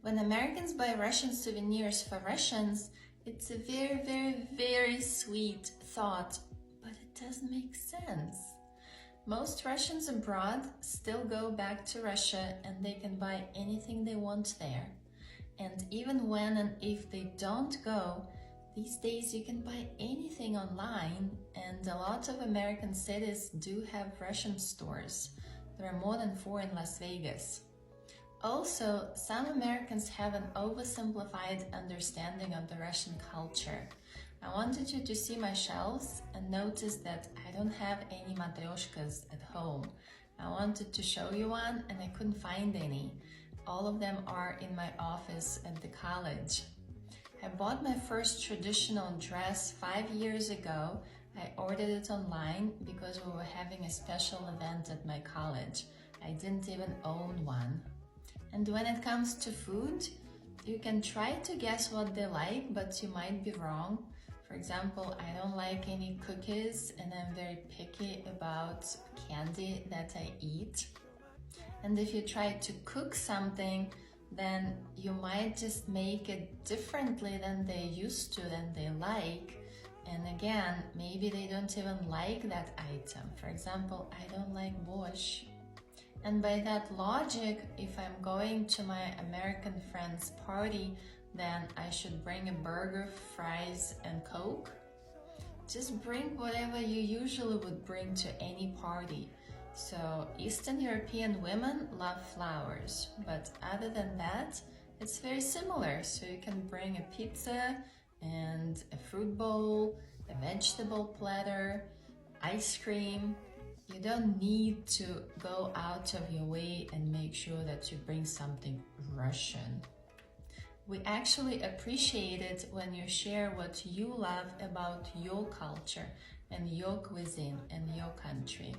When Americans buy Russian souvenirs for Russians, it's a very sweet thought, but it doesn't make sense. Most Russians abroad still go back to Russia and they can buy anything they want there. And even when and if they don't go, these days you can buy anything online, and a lot of American cities do have Russian stores. There are more than 4 in Las Vegas. Also, some Americans have an oversimplified understanding of the Russian culture. I wanted you to see my shelves and notice that I don't have any Matryoshkas at home. I wanted to show you one and I couldn't find any. All of them are in my office at the college. I bought my first traditional dress 5 years ago. I ordered it online because we were having a special event at my college. I didn't even own one. And when it comes to food, you can try to guess what they like, but you might be wrong. For example, I don't like any cookies and I'm very picky about candy that I eat. And if you try to cook something, then you might just make it differently than they used to, than they like. And again, maybe they don't even like that item. For example, I don't like borscht. And by that logic, if I'm going to my American friend's party, then I should bring a burger, fries, and Coke? Just bring whatever you usually would bring to any party. So Eastern European women love flowers, but other than that, it's very similar. So you can bring a pizza and a fruit bowl, a vegetable platter, ice cream. You don't need to go out of your way and make sure that you bring something Russian. We actually appreciate it when you share what you love about your culture and your cuisine and your country.